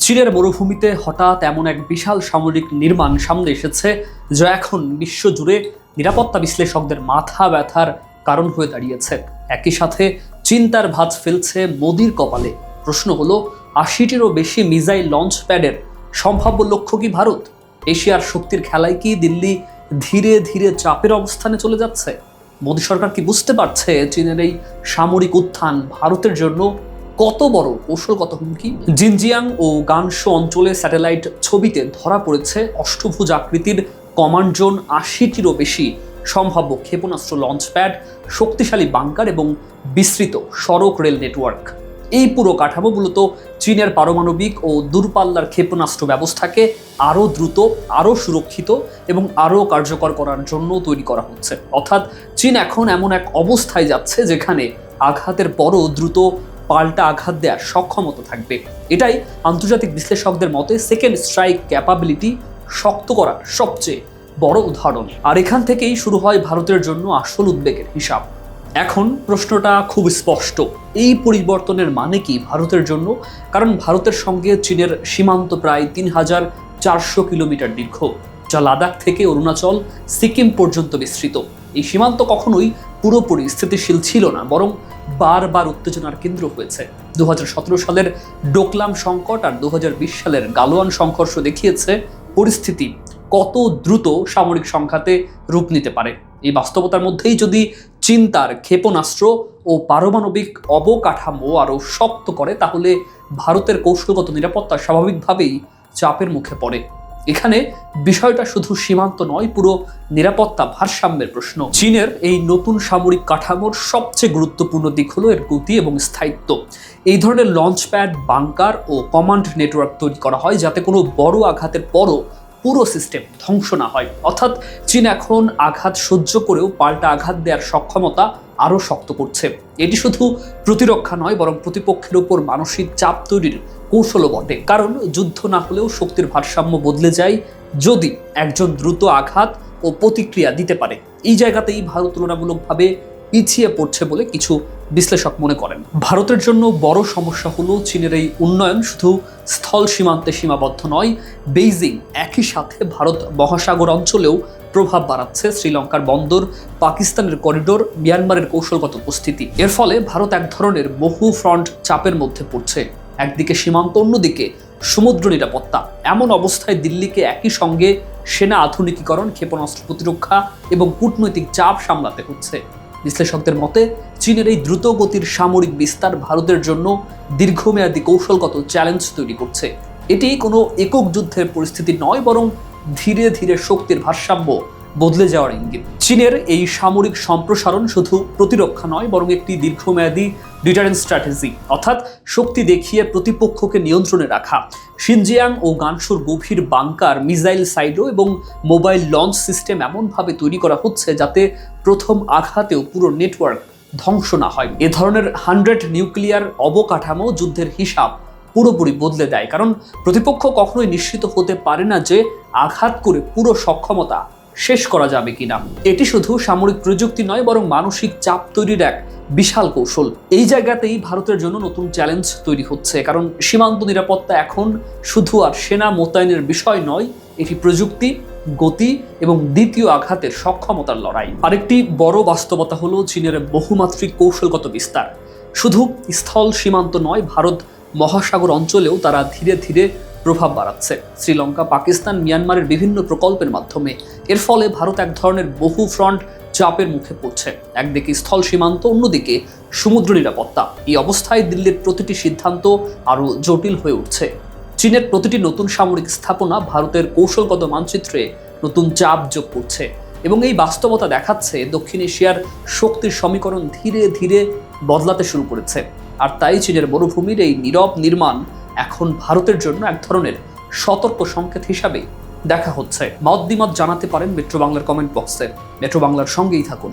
চীনের মরুভূমিতে হঠাৎ এমন এক বিশাল সামরিক নির্মাণ সামনে এসেছে যা এখন বিশ্বজুড়ে নিরাপত্তা বিশ্লেষকদের মাথা ব্যথার কারণ হয়ে দাঁড়িয়েছে। একই সাথে চিন্তার ভাঁজ ফেলছে মোদির কপালে। প্রশ্ন হলো, ৮০টিরও বেশি মিসাইল লঞ্চ প্যাডের সম্ভাব্য লক্ষ্য কি ভারত? এশিয়ার শক্তির খেলায় কি দিল্লি ধীরে ধীরে চাপের অবস্থানে চলে যাচ্ছে? মোদী সরকার কি বুঝতে পারছে চীনের এই সামরিক উত্থান ভারতের জন্য কত বড় কৌশলগত হুমকি? জিনজিয়াং ও গানশো অঞ্চলে স্যাটেলাইট ছবিতে ধরা পড়েছে অষ্টভুজ আকৃতির কমান্ড জোন, ৮০টিরও বেশি সম্ভাব্য ক্ষেপণাস্ত্র লঞ্চ প্যাড, শক্তিশালী বাংকার এবং বিস্তৃত সড়ক রেল নেটওয়ার্ক। এই পুরো কাঠামো মূলত চীনের পারমাণবিক ও দূরপাল্লার ক্ষেপণাস্ত্র ব্যবস্থাকে আরও দ্রুত, আরও সুরক্ষিত এবং আরও কার্যকর করার জন্য তৈরি করা হচ্ছে। অর্থাৎ চীন এখন এমন এক অবস্থায় যাচ্ছে যেখানে আঘাতের পরও দ্রুত পাল্টা আঘাত দেওয়ার সক্ষমতা থাকবে। এটাই আন্তর্জাতিক বিশ্লেষকদের মতে সেকেন্ড স্ট্রাইক ক্যাপাবিলিটি শক্ত করার সবচেয়ে বড় উদাহরণ। আর এখান থেকেই শুরু হয় ভারতের জন্য আসল উদ্বেগের হিসাব। এখন প্রশ্নটা খুব স্পষ্ট, এই পরিবর্তনের মানে কি ভারতের জন্য? কারণ ভারতের সঙ্গে চীনের সীমান্ত প্রায় ৩,৪০০ কিলোমিটার দীর্ঘ, যা লাদাখ থেকে অরুণাচল, সিকিম পর্যন্ত বিস্তৃত। এই সীমান্ত কখনোই পুরোপুরি স্থিতিশীল ছিল না, বরং বারবার উত্তেজনার কেন্দ্র হয়েছে। ২০১৭ সালের ডোকলাম সংকট আর ২০২০ সালের গালোয়ান সংঘর্ষ দেখিয়েছে পরিস্থিতি কত দ্রুত সামরিক সংঘাতে রূপ নিতে পারে। এই বাস্তবতার মধ্যেই যদি চীন তার ক্ষেপণাস্ত্র ও পারমাণবিক অবকাঠামো আরও শক্ত করে, তাহলে ভারতের কৌশলগত নিরাপত্তা স্বাভাবিকভাবেই চাপের মুখে পড়ে। এখানে বিষয়টা শুধু সীমান্ত নয়, পুরো নিরাপত্তা ভারসাম্যের প্রশ্ন। চীনের এই নতুন সামরিক কাঠামোর সবচেয়ে গুরুত্বপূর্ণ দিক হলো এর গতি এবং স্থায়িত্ব। এই ধরনের লঞ্চ প্যাড, বাংকার ও কমান্ড নেটওয়ার্ক তৈরি করা হয় যাতে কোনো বড় আঘাতের পরও পুরো সিস্টেম ধ্বংস না হয়। অর্থাৎ চীন এখন আঘাত সহ্য করেও পাল্টা আঘাত দেওয়ার সক্ষমতা আরও শক্ত করছে। এটি শুধু প্রতিরক্ষা নয়, বরং প্রতিপক্ষের উপর মানসিক চাপ তৈরির কৌশলও বটে। কারণ যুদ্ধ না হলেও শক্তির ভারসাম্য বদলে যায় যদি একজন দ্রুত আঘাত ও প্রতিক্রিয়া দিতে পারে। এই জায়গাতেই ভারত তুলনামূলকভাবে পিছিয়ে পড়ছে বলে কিছু বিশ্লেষক মনে করেন। ভারতের জন্য বড় সমস্যা হলো চীনের এই উন্নয়ন শুধু স্থল সীমান্তে সীমাবদ্ধ নয়। বেইজিং একই সাথে ভারত মহাসাগর অঞ্চলেও প্রভাব বাড়াচ্ছে। শ্রীলঙ্কার বন্দর, পাকিস্তানের করিডোর, মিয়ানমারের কৌশলগত উপস্থিতি। এর ফলে ভারত এক ধরনের বহু ফ্রন্ট চাপের মধ্যে পড়ছে। একদিকে সীমান্ত, অন্যদিকে সমুদ্র নিরাপত্তা। এমন অবস্থায় দিল্লিকে একই সঙ্গে সেনা আধুনিকীকরণ, ক্ষেপণাস্ত্র প্রতিরক্ষা এবং কূটনৈতিক চাপ সামলাতে হচ্ছে। বিশ্লেষকদের মতে চীনের এই দ্রুত গতির সামরিক বিস্তার ভারতের জন্য দীর্ঘমেয়াদী কৌশলগত চ্যালেঞ্জ তৈরি করছে। এটি কোনো একক যুদ্ধের পরিস্থিতি নয়, বরং ধীরে ধীরে শক্তির ভারসাম্য বদলে যাওয়ার ইঙ্গিত। চীনের এই সামরিক সম্প্রসারণ শুধু প্রতিরক্ষা নয়, বরং একটি দীর্ঘমেয়াদী ডিটারেন্স স্ট্র্যাটেজি, অর্থাৎ শক্তি দেখিয়ে প্রতিপক্ষকে নিয়ন্ত্রণে রাখা। শিনজিয়াং ও গানসুর গভীর বাংকার, মিসাইল সাইলো এবং মোবাইল লঞ্চ সিস্টেম এমনভাবে তৈরি করা হচ্ছে যাতে প্রথম আঘাতেও পুরো নেটওয়ার্ক ধ্বংস না হয়। এ ধরনের 100 নিউক্লিয়ার অবকাঠামো যুদ্ধের হিসাব পুরোপুরি বদলে দেয়, কারণ প্রতিপক্ষ কখনোই নিশ্চিত হতে পারে না যে আঘাত করে পুরো সক্ষমতা শেষ করা যাবে কিনা। এটি শুধু সামরিক প্রযুক্তি নয়, বরং মানসিক চাপ তৈরির এক বিশাল কৌশল। এই জায়গাতেই ভারতের জন্য নতুন চ্যালেঞ্জ তৈরি হচ্ছে, কারণ সীমান্ত নিরাপত্তা এখন শুধু আর সেনা মোতায়েনের বিষয় নয়, এটি প্রযুক্তি, গতি এবং দ্বিতীয় আঘাতের সক্ষমতার লড়াই। আরেকটি বড় বাস্তবতা হলো চীনের বহুমাত্রিক কৌশলগত বিস্তার। শুধু স্থল সীমান্ত নয়, ভারত মহাসাগর অঞ্চলেও তারা ধীরে ধীরে প্রভাব বাড়াচ্ছে। শ্রীলঙ্কা, পাকিস্তান, মিয়ানমারের বিভিন্ন প্রকল্পের মাধ্যমে। এর ফলে ভারত এক ধরনের বহু ফ্রন্ট চাপের মুখে পড়ছে। একদিকে স্থল সীমান্ত, অন্যদিকে সমুদ্র নিরাপত্তা। এই অবস্থায় দিল্লির প্রতিটি সিদ্ধান্ত আরও জটিল হয়ে উঠছে। চীনের প্রতিটি নতুন সামরিক স্থাপনা ভারতের কৌশলগত মানচিত্রে নতুন চাপ যোগ করছে, এবং এই বাস্তবতা দেখাচ্ছে দক্ষিণ এশিয়ার শক্তির সমীকরণ ধীরে ধীরে বদলাতে শুরু করেছে। আর তাই চীনের মরুভূমির এই নীরব নির্মাণ এখন ভারতের জন্য এক ধরনের সতর্ক সংকেত হিসাবে দেখা হচ্ছে। মত দ্বিমত জানাতে পারেন মেট্রো বাংলার কমেন্ট বক্সে। মেট্রো বাংলার সঙ্গেই থাকুন।